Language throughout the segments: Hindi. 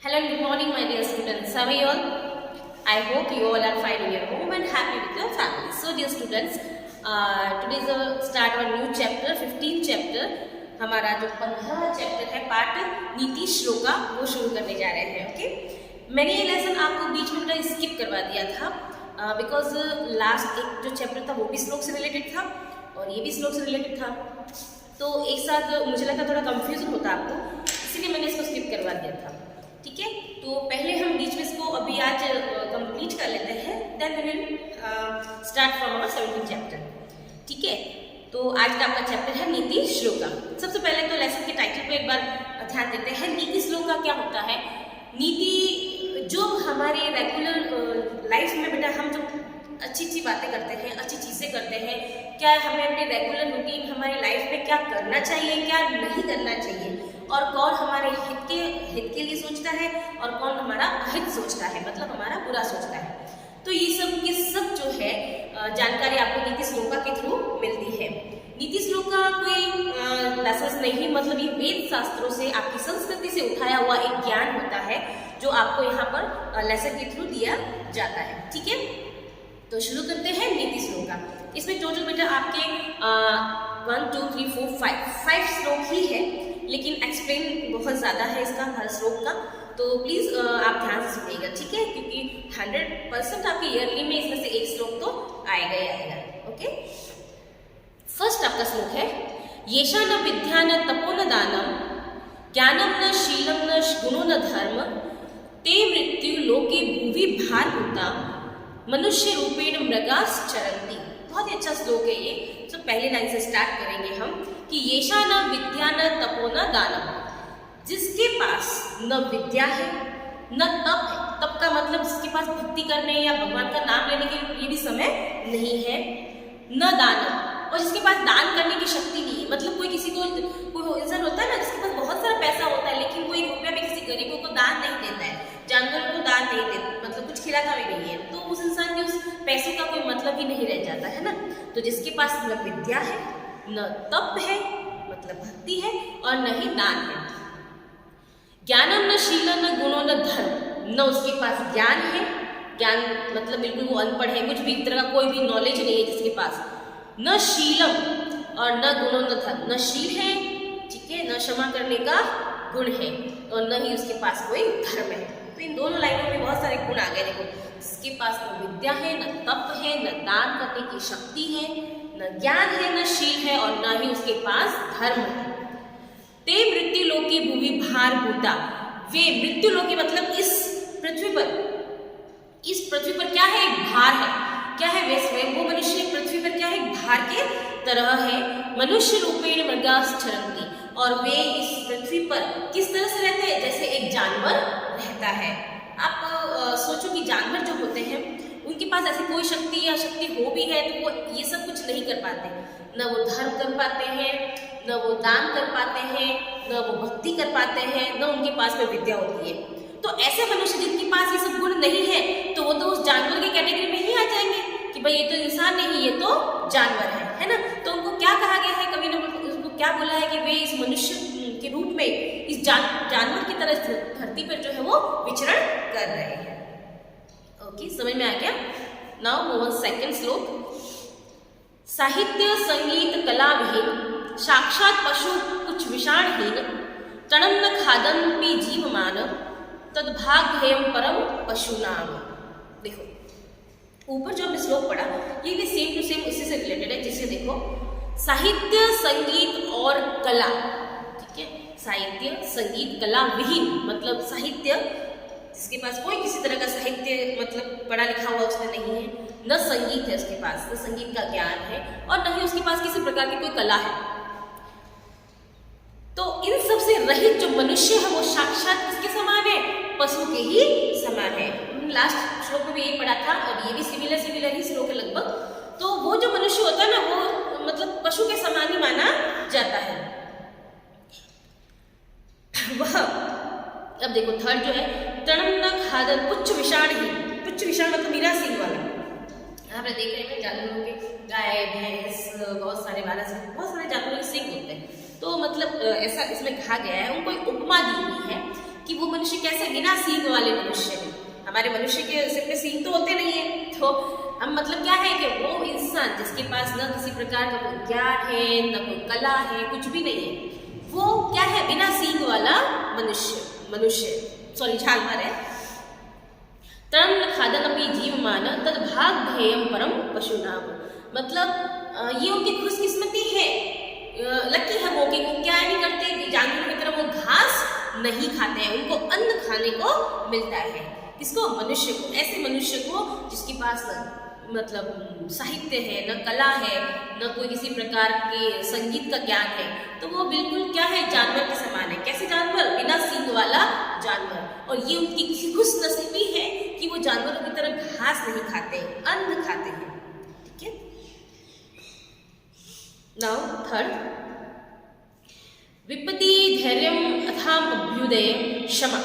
Hello and good morning, my dear students. How are you all? I hope you all are fine in your home and happy with your family. So, dear students, today is the start of a new chapter, 15th chapter. हमारा जो 15वां चैप्टर है पार्ट नीति श्लोका वो शुरू करने जा रहे हैं. ओके, मैंने ये लेसन आपको बीच में थोड़ा स्किप करवा दिया था बिकॉज लास्ट एक जो चैप्टर था वो भी श्लोक से रिलेटेड था और ये भी श्लोक से रिलेटेड था, तो एक साथ मुझे लगा थोड़ा कंफ्यूजन होता आपको, इसीलिए मैंने इसको स्किप करवा दिया था. ठीक है, तो पहले हम बीच में इसको अभी आज कंप्लीट कर लेते हैं, then we will start from our 17th chapter. ठीक है, तो आज का आपका चैप्टर है नीति श्लोका. सबसे पहले तो लेसन के टाइटल पे एक बार ध्यान देते हैं. नीति श्लोका क्या होता है? नीति जो हमारे रेगुलर लाइफ में बेटा हम जो अच्छी बातें करते हैं, अच्छी चीज़ें करते हैं, क्या हमें अपने रेगुलर रूटीन हमारी लाइफ में क्या करना चाहिए, क्या नहीं करना चाहिए, और कौन हमारे हित के लिए सोचता है और कौन हमारा अहित सोचता है, मतलब हमारा बुरा सोचता है. तो ये सब के सब जो है जानकारी आपको नीति श्लोका के थ्रू मिलती है. नीति श्लोका कोई लेसन नहीं, मतलब ये वेद शास्त्रों से आपकी संस्कृति से उठाया हुआ एक ज्ञान होता है जो आपको यहाँ पर लेसन के थ्रू दिया जाता है. ठीक है, तो शुरू करते हैं नीति श्लोका. इसमें टोटल बेटा आपके 1 2 3 4 5 श्लोक ही है, लेकिन एक्सप्लेन बहुत ज़्यादा है इसका हर श्लोक का, तो प्लीज़ आप ध्यान से सुनिएगा. ठीक है, क्योंकि 100% आपके ईयरली में इसमें से एक श्लोक तो आएगा ही आएगा. ओके, फर्स्ट आपका श्लोक है येषा न विद्या न तपो न दानम ज्ञानम न शीलम न गुणो न धर्म ते मृत्यु लोके भुवि भारभूता मनुष्य रूपेण मृगास चरन्ति. बहुत ही अच्छा श्लोक है ये. तो पहले लाइन से स्टार्ट करेंगे हम कि येषा न विद्या न तपो न दानम, जिसके पास न विद्या है न तप है. तप का मतलब जिसके पास भक्ति करने या भगवान का नाम लेने के लिए भी समय नहीं है, न दानम, और जिसके पास दान करने की शक्ति नहीं है. मतलब कोई किसी को, कोई इंसान होता है ना जिसके पास बहुत सारा पैसा होता है लेकिन वो 1 रुपया भी किसी गरीबों को दान नहीं देता है, जानवरों को दान नहीं देता, मतलब कुछ खिलाता भी नहीं है, तो उस इंसान के उस पैसों का कोई मतलब ही नहीं रह जाता है ना. तो जिसके पास न विद्या है न तप है मतलब भक्ति है और न ही दान है. ज्ञानम न शीलम न गुणो न धर्म, न उसके पास ज्ञान है, ज्ञान मतलब बिल्कुल वो अनपढ़ है, कुछ भी तरह का कोई भी नॉलेज नहीं है जिसके पास, न शीलम और न गुणो न धर्म, न शील है, ठीक है, न क्षमा करने का गुण है और न ही उसके पास कोई धर्म है. तो इन दोनों लाइनों में बहुत सारे गुण आ गए. देखो, जिसके पास न विद्या है न तप है न दान करने की शक्ति है न ज्ञान है न शील है और न ही उसके पास धर्म है. ते मृत्यु लोके भूमि भारभूता, वे मृत्यु लोके मतलब इस पृथ्वी पर क्या है? एक भार है. क्या है? वे स्वयं वो मनुष्य पृथ्वी पर क्या है? एक भार के तरह है. मनुष्य रूपेण मृगास चरन्ति, और वे इस पृथ्वी पर किस तरह से रहते हैं? जैसे एक जानवर रहता है. आप सोचो कि जानवर जो होते हैं उनके पास ऐसी कोई शक्ति या शक्ति हो भी है तो वो ये सब कुछ नहीं कर पाते. न वो धर्म कर पाते हैं, न वो दान कर पाते हैं, न वो भक्ति कर पाते हैं, न उनके पास में विद्या होती है. तो ऐसे मनुष्य जिनके पास ये सब गुण नहीं है तो वो तो उस जानवर की कैटेगरी में ही आ जाएंगे कि भाई ये तो इंसान नहीं, ये तो जानवर है ना. तो उनको क्या कहा गया है, कवि ने उनको क्या बोला है कि वे इस मनुष्य के रूप में इस जानवर की तरह धरती पर जो है वो विचरण कर रहे हैं. ओके, समझ में आ गया. नाउ मूव ऑन सेकंड श्लोक. साहित्य संगीत कला विहीन साक्षात पशु कुछ विषाणहीन तृणम न खादन्ति जीवमान तद्भाग्यम परम पशुनाम. देखो, ऊपर जो हमने श्लोक पढ़ा ये भी सेम टू सेम इसी से रिलेटेड है. जिससे देखो, साहित्य संगीत और कला, ठीक है, साहित्य संगीत कला विहीन मतलब साहित्य जिसके पास कोई किसी तरह का साहित्य मतलब पढ़ा लिखा हुआ उसने नहीं है, न संगीत है उसके पास, न संगीत का ज्ञान है और न ही उसके पास किसी प्रकार की कोई कला है. तो इन सब से रहित जो मनुष्य है वो साक्षात किसके समान है? पशु के ही समान है. लास्ट श्लोक में भी यही पढ़ा था और ये भी सिमिलर ही श्लोक है लगभग. तो वो जो मनुष्य होता है ना वो मतलब पशु के समान ही माना जाता है. वह अब देखो थर्ड जो है तृणम न खादन पुच्छ विषाण ही, पुच्छ विषाण मतलब मीरा सिंह वाला. यहाँ पे देख रहे हैं जानवरों के गाय भैंस बहुत सारे जानवरों के सिंह होते हैं. तो मतलब मतलब ऐसा इसमें कहा गया है, उनको एक उपमा दी हुई है कि वो मनुष्य कैसे बिना सींग वाले मनुष्य हैं। हमारे मनुष्य के सिर पे सींग तो होते नहीं है, तो हम मतलब क्या है कि वो इंसान जिसके पास न किसी प्रकार का कोई ज्ञान है, न कोई कला है, कुछ भी नहीं है, वो क्या है, बिना सींग वाला जानवर है। तरण खादनपि जीवमान तद भाग्येयम परम पशुनाम, मतलब ये उनकी खुशकिस्मती है, लकी है वो कि वो क्या नहीं करते, जानवरों की तरह वो घास नहीं खाते हैं, उनको अन्न खाने को मिलता है। किसको? मनुष्य को। ऐसे मनुष्य को जिसके पास मतलब साहित्य है, न कला है, न कोई किसी प्रकार के संगीत का ज्ञान है, तो वो बिल्कुल क्या है, जानवर के समान है। कैसे जानवर? बिना सींग वाला जानवर। और ये उनकी किसी खुशनसीबी है कि वो जानवरों की तरह घास नहीं खाते, अन्न खाते हैं। ठीक है। नाउ थर्ड, विपत्ति धैर्यम अथाम अभ्युदय क्षमा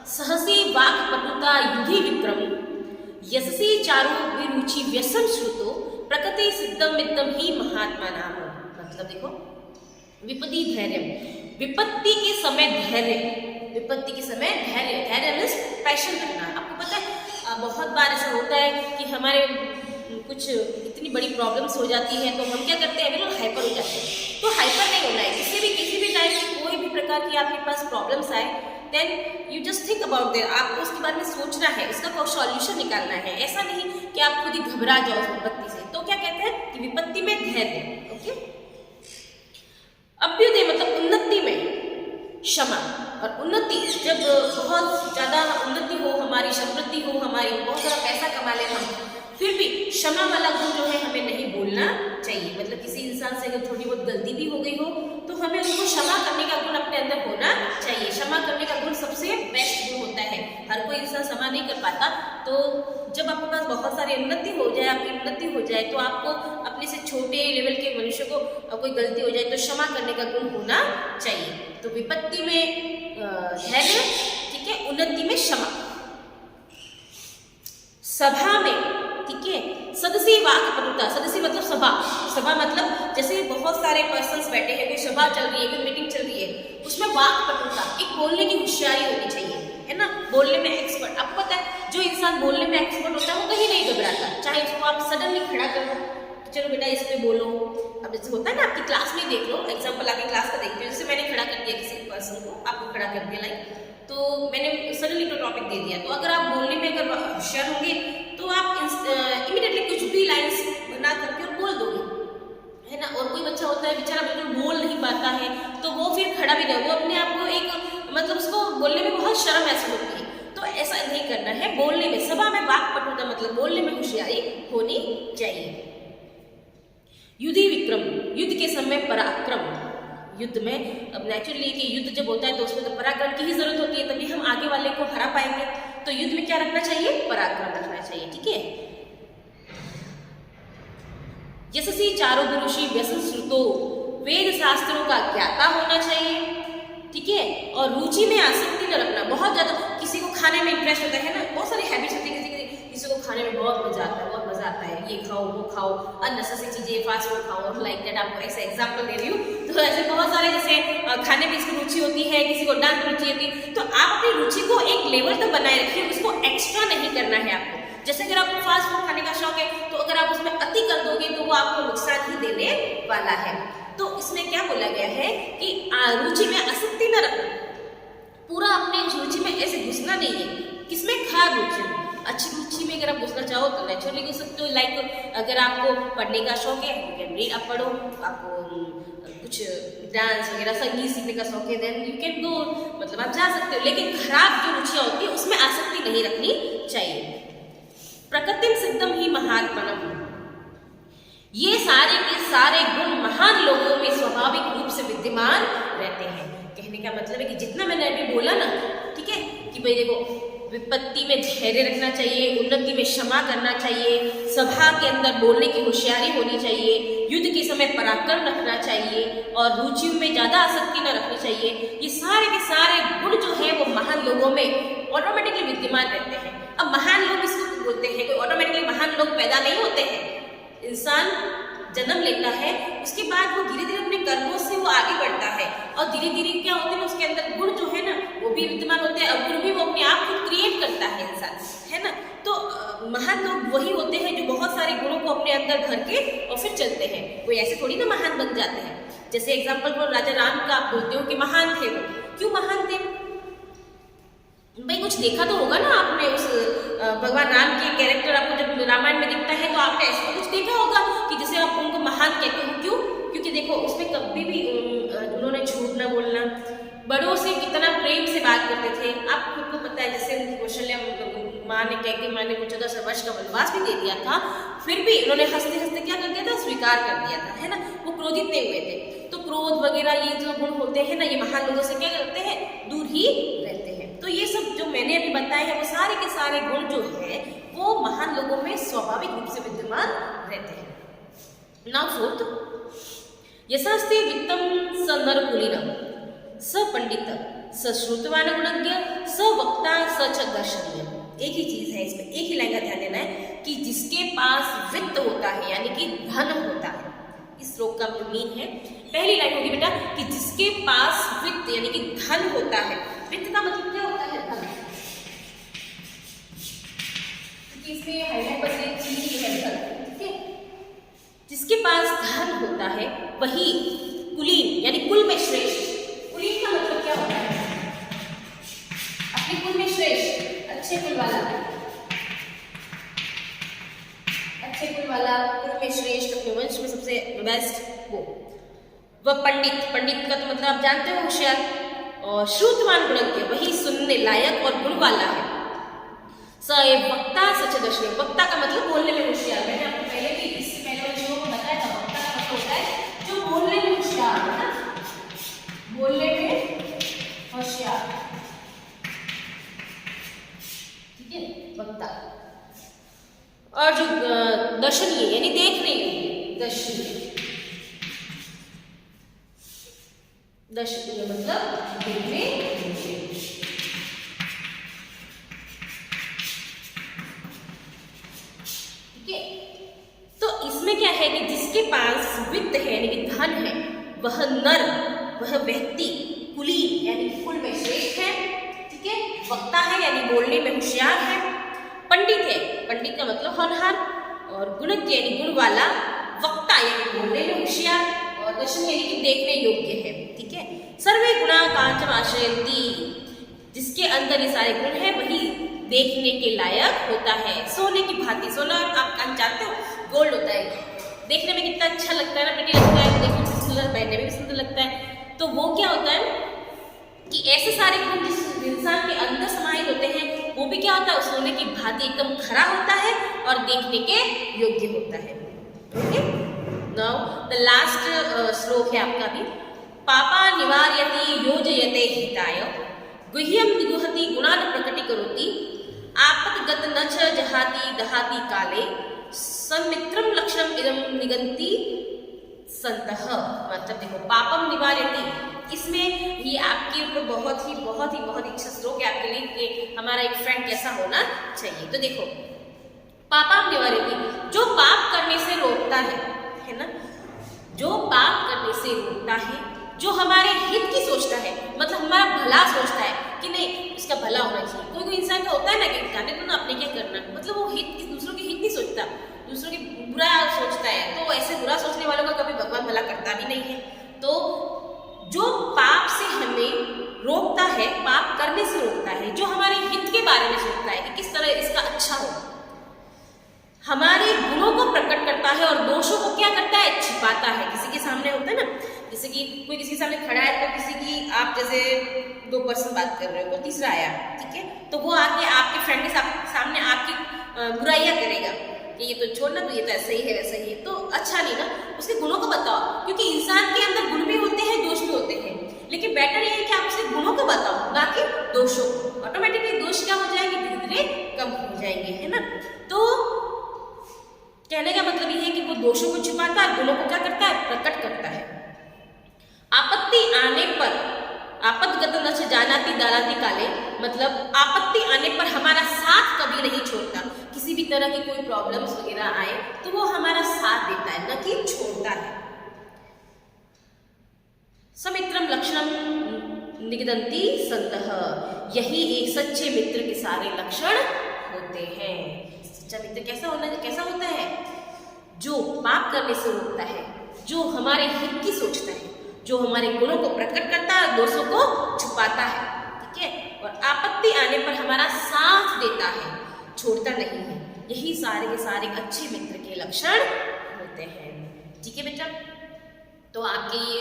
सहसी वाक् पटुता युधि विक्रम यशसी चारु विरुचि व्यसन श्रुतो प्रकृति सिद्धम मिद्धम ही महात्मा नाम। मतलब देखो, विपत्ति धैर्य, विपत्ति के समय धैर्य, विपत्ति के समय धैर्य, धैर्य मीन्स पैशन रखना। आपको पता है बहुत बार ऐसा होता है कि हमारे कुछ इतनी बड़ी प्रॉब्लम्स हो जाती है तो हम क्या करते हैं, बिल्कुल हाइपर हो जाते हैं। तो हाइपर नहीं होना है। किसी भी टाइप की कोई भी प्रकार की आपके पास प्रॉब्लम्स आए, then you just think about there, आपको उसके बारे में सोचना है, उसका कोई सॉल्यूशन निकालना है। ऐसा नहीं कि आप खुद ही घबरा जाओ उस विपत्ति से। तो क्या कहते हैं कि विपत्ति में धैर्य। ओके। अभ्युदय मतलब उन्नति में क्षमा, और उन्नति जब बहुत ज्यादा उन्नति हो, हमारी समृद्धि हो, हमारी बहुत सारा पैसा कमा ले हम, फिर भी क्षमा वाला गुण जो है हमें नहीं बोलना चाहिए। मतलब किसी इंसान से अगर थोड़ी बहुत गलती भी हो गई हो तो हमें उसको क्षमा करने का गुण अपने अंदर होना चाहिए। क्षमा करने का गुण सबसे बेस्ट गुण होता है। हर कोई इंसान क्षमा नहीं कर पाता, तो जब आपके पास बहुत सारी उन्नति हो जाए, आपकी उन्नति हो जाए, तो आपको अपने से छोटे लेवल के मनुष्य को कोई गलती हो जाए तो क्षमा करने का गुण होना चाहिए। तो विपत्ति में धैर्य, ठीक है, उन्नति में क्षमा। सभा में, ठीक है, सदसी वाक् पटुता, सदसी मतलब सभा, सभा मतलब जैसे बहुत सारे पर्सन्स बैठे हैं, कोई सभा चल रही है, कोई मीटिंग चल रही है, उसमें वाक् पटुता, एक बोलने की होशियारी होनी चाहिए, है ना, बोलने में एक्सपर्ट। आपको पता है जो इंसान बोलने में एक्सपर्ट होता है वो कहीं नहीं घबराता, चाहे उसको आप सडनली खड़ा कर दो, चलो बेटा इस पे बोलो। अब जैसे होता है ना, आपकी क्लास में देख लो, एग्जाम्पल आपकी क्लास का देखते हो, जैसे मैंने खड़ा कर दिया किसी पर्सन को, आपको खड़ा कर दिया लाइक, तो मैंने सडनली तो टॉपिक दे दिया, तो अगर आप बोलने में अगर होशियार होंगे तो आप इमीडिएटली कुछ भी लाइंस बना करके और बोल दोगे, है ना। और कोई बच्चा होता है बेचारा बिल्कुल बोल नहीं पाता है, तो वो फिर खड़ा भी नहीं, वो अपने आप को एक मतलब उसको बोलने में बहुत शर्म ऐसी होती है। तो ऐसा नहीं करना है, बोलने में, सभा में वाक् पटुता मतलब बोलने में होशियारी होनी चाहिए। युधि विक्रम, युद्ध के समय पराक्रम। युद्ध में अब नेचुरली कि युद्ध जब होता है तो उसमें तो पराक्रम की ही जरूरत होती है, तभी हम आगे वाले को हरा पाएंगे। तो युद्ध में क्या रखना चाहिए? पराक्रम रखना चाहिए, ठीक है। यशसी चारों गुरुषि व्यसन श्रुतो, वेद शास्त्रों का ज्ञाता होना चाहिए, ठीक है। और रुचि में आसक्ति न रखना। बहुत ज्यादा किसी को खाने में इंटरेस्ट होता है ना, बहुत सारी हैबिट्स होती है, किसी को खाने में बहुत मजा आता है, बहुत मजा आता है, ये खाओ वो खाओ, अननेसेसरी चीजें, फास्ट फूड खाओ, और लाइक दैट। आपको ऐसे एग्जांपल दे रही हूँ, तो ऐसे बहुत सारे जैसे खाने में इसकी रुचि होती है, किसी को डांस रुचि होती है, तो आप अपनी रुचि को एक लेवल तक बनाए रखिए, उसको एक्स्ट्रा नहीं करना है आपको। जैसे अगर आपको फास्ट फूड खाने का शौक है, तो अगर आप उसमें अति कर दोगे तो वो आपको नुकसान ही देने वाला है। तो इसमें क्या बोला गया है कि रुचि में आसक्ति न रखना, पूरा अपने उस रुचि में ऐसे घुसना नहीं है। किसमें? खराब रुचि में। अच्छी रुचि में अगर आप घुसना चाहो तो नेचुरली घुस सकते हो। लाइक अगर आपको पढ़ने का शौक है, यू कैन रीड, आप पढ़ो। आपको कुछ डांस वगैरह संगीत सीखने का शौक है, देन यू कैन गो, मतलब आप जा सकते हो। लेकिन खराब जो रुचियाँ होती है उसमें आसक्ति नहीं रखनी चाहिए। प्रकृति सिद्धम ही महात्मनम, ये सारे के सारे गुण महान लोगों में स्वाभाविक रूप से विद्यमान रहते हैं। कहने का मतलब है कि जितना मैंने अभी बोला ना, ठीक है, कि भाई देखो, विपत्ति में धैर्य रखना चाहिए, उन्नति में क्षमा करना चाहिए, सभा के अंदर बोलने की होशियारी होनी चाहिए, युद्ध के समय पराक्रम रखना चाहिए, और रुचि में ज्यादा आसक्ति न रखनी चाहिए। ये सारे के सारे गुण जो है वो महान लोगों में ऑटोमेटिकली विद्यमान रहते हैं। अब महान लोग इसको बोलते हैं, कोई ऑटोमेटिकली महान लोग पैदा नहीं होते हैं। इंसान जन्म लेता है, उसके बाद वो धीरे धीरे अपने कर्मों से वो आगे बढ़ता है, और धीरे धीरे क्या होते हैं उसके अंदर गुण जो है ना वो भी विद्यमान होते हैं, और गुण भी वो अपने आप को क्रिएट करता है इंसान, है ना। तो महान लोग वही होते हैं जो बहुत सारे गुणों को अपने अंदर भर के और फिर चलते हैं। वो ऐसे थोड़ी ना महान बन जाते हैं। जैसे एग्जाम्पल को राजा राम का आप बोलते हो कि महान थे, वो क्यों महान थे भाई? कुछ देखा तो होगा ना आपने, उस भगवान राम के कैरेक्टर आपको जब रामायण में दिखता है तो आपने ऐसा कुछ देखा होगा कि जैसे आप उनको महान कहते हो। क्यों? क्योंकि देखो उसमें कभी भी उन्होंने झूठ ना बोलना, बड़ों से कितना प्रेम से बात करते थे। आप खुद को पता है, जैसे कौशल्या माँ ने कह के माँ ने 14 वर्ष का वनवास भी दे दिया था, फिर भी उन्होंने हंसते हंसते क्या कर दिया था, स्वीकार कर दिया था, है ना। वो क्रोधित नहीं हुए थे। तो क्रोध वगैरह ये जो गुण होते हैं ना, ये महान लोगों से क्या करते हैं, दूर ही रहते हैं। तो ये सब जो मैंने अभी बताए हैं वो सारे के सारे गुण जो है वो महान लोगों में स्वाभाविक रूप से विद्यमान रहते हैं। नाउ फोर्थ, यशास्ते वित्तम स नरकुलीनम स पंडित स श्रुतवान गुणज्ञ स वक्ता स च दर्शनीय। एक ही चीज है इसमें, एक ही लाइन का ध्यान देना है कि जिसके पास वित्त होता है यानी कि धन होता है। इस श्लोक का जो मीन है, पहली लाइन होगी बेटा कि जिसके पास वित्त यानी कि धन होता है। वित्त का मतलब क्या होता है, धन। क्योंकि इसमें हाईलाइट पर एक चीज है, धन, ठीक है। जिसके पास धन होता है वही कुलीन यानी कुल में श्रेष्ठ। कुलीन का मतलब क्या होता है, अपने कुल में श्रेष्ठ, अच्छे कुल वाला, अच्छे कुल वाला, कुल में श्रेष्ठ, अपने वंश में सबसे बेस्ट वो। वह पंडित, पंडित का तो मतलब आप जानते हो होशियार, और श्रुतवान गुणज्ञ वही सुनने लायक और गुण वाला है। स ए वक्ता सच दर्शनीय, वक्ता का मतलब बोलने में होशियार। मैंने आपको पहले भी इससे पहले वाले लोगों को बताया था, वक्ता का मतलब होता है जो बोलने में होशियार है ना, बोलने में होशियार, ठीक है, वक्ता। और जो दर्शनीय यानी देखने योग्य, दर्शनीय, दर्शनीय मतलब देखने योग्य। ठीक है, तो इसमें क्या है कि जिसके पास वित्त है यानी कि धन है, वह नर, वह व्यक्ति कुलीन यानी कि कुल में श्रेष्ठ है, ठीक है, वक्ता है यानी बोलने में होशियार है, पंडित है, पंडित का मतलब होनहार, और गुणज्ञ यानी गुण वाला, वक्ता यानी बोलने में होशियार, और दर्शन यानी कि देखने योग्य है, ठीक है। सर्वे गुणा कांचन आश्रयन्ति, जिसके अंदर ये सारे गुण है वही देखने के लायक होता है। सोने की भांति, सोना आप जानते हो गोल्ड होता है, देखने में कितना अच्छा लगता है ना, प्रिटी लगता है, देखने में सुंदर, पहनने में भी सुंदर लगता है। तो वो क्या होता है कि ऐसे सारे गुण जिस इंसान के अंदर समाहित होते हैं वो भी क्या होता है, सोने की भांति एकदम खरा होता है और देखने के योग्य होता है। ओके, नाउ द लास्ट श्लोक है आपका भी। पापा निवार्यति योजयते हिताय गुह्यम निगुहति गुणान् प्रकटीकरोति आपतगत न च जहाति दहाति काले समित्रम लक्षणम इदं निगन्ति संतः। मतलब देखो, पापम निवार्यति, इसमें ये आपके ऊपर बहुत ही अच्छा श्लोक है आपके लिए कि हमारा एक फ्रेंड कैसा होना चाहिए। तो देखो, पापम निवार्यति, जो पाप करने से रोकता है ना, जो पाप करने से रोकता है, जो हमारे हित की सोचता है, मतलब हमारा भला सोचता है कि नहीं उसका भला होना चाहिए। कोई इंसान का होता है ना कि जाने तो ना आपने क्या करना, मतलब वो हित, दूसरों के हित नहीं सोचता, दूसरों की बुरा सोचता है। तो ऐसे बुरा सोचने वालों का कभी भगवान भला करता भी नहीं है। तो जो पाप से हमें रोकता है, पाप करने से रोकता है, जो हमारे हित के बारे में सोचता है कि किस तरह इसका अच्छा हो, हमारे गुणों को प्रकट करता है और दोषों को क्या करता है, छिपाता है। किसी के सामने होता है ना, जैसे कि कोई किसी के सामने खड़ा है, तो किसी की आप जैसे 2 पर्सन बात कर रहे हो, कोई तीसरा आया, ठीक है, तो वो आके आपके फ्रेंड के सामने आपकी बुराइयां करेगा कि ये तो छोड़ना, तो ये तो ऐसा ही है वैसा ही है, तो अच्छा नहीं ना। उसके गुणों को बताओ, क्योंकि इंसान के अंदर गुण भी होते हैं, दोष भी होते हैं, लेकिन बेटर ये है कि आप उसके गुणों को बताओ ना कि दोषों को। ऑटोमेटिकली दोष क्या हो जाएंगे, धीरे धीरे कम हो जाएंगे, है ना। तो कहने का मतलब ये है कि वो दोषों को छिपाता है, गुणों को क्या करता है, प्रकट करता है। आपत्ति आने पर, आपतगत न च जानाति दानाति काले, मतलब आपत्ति आने पर हमारा साथ कभी नहीं छोड़ता। किसी भी तरह की कोई प्रॉब्लम्स वगैरह आए तो वो हमारा साथ देता है, न कि छोड़ता है। समित्रम लक्षणम निगदन्ति संतः, यही एक सच्चे मित्र के सारे लक्षण होते हैं। सच्चा मित्र कैसा होता है? जो पाप करने से रोकता है, जो हमारे हित की सोचता है, जो हमारे गुणों को प्रकट करता है, दोषों को छुपाता है, ठीक है, और आपत्ति आने पर हमारा साथ देता है, छोड़ता नहीं है। यही सारे के सारे अच्छे मित्र के लक्षण होते हैं। ठीक है बेटा, तो आपके ये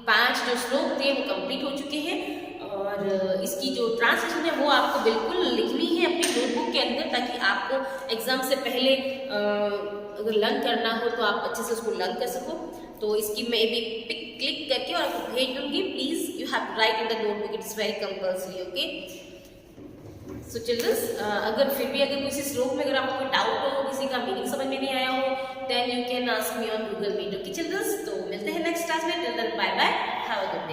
5 जो श्लोक थे वो कंप्लीट हो चुके हैं, और इसकी जो ट्रांसलेशन है वो आपको बिल्कुल लिखनी है अपनी नोटबुक के अंदर, ताकि आपको एग्जाम से पहले अगर लर्न करना हो तो आप अच्छे से उसको लर्न कर सको। तो इसकी मैं भी पिक क्लिक करके और आपको भेज दूंगी। Please you have write in the notebook, it's very compulsory. Okay, so childrens, अगर फिर भी अगर किसी श्लोक में अगर आपको कोई डाउट हो, किसी का मीनिंग समझ में नहीं आया हो, then you can ask me on Google Meet. Okay childrens, तो मिलते हैं नेक्स्ट क्लास में। Till then bye bye, have a good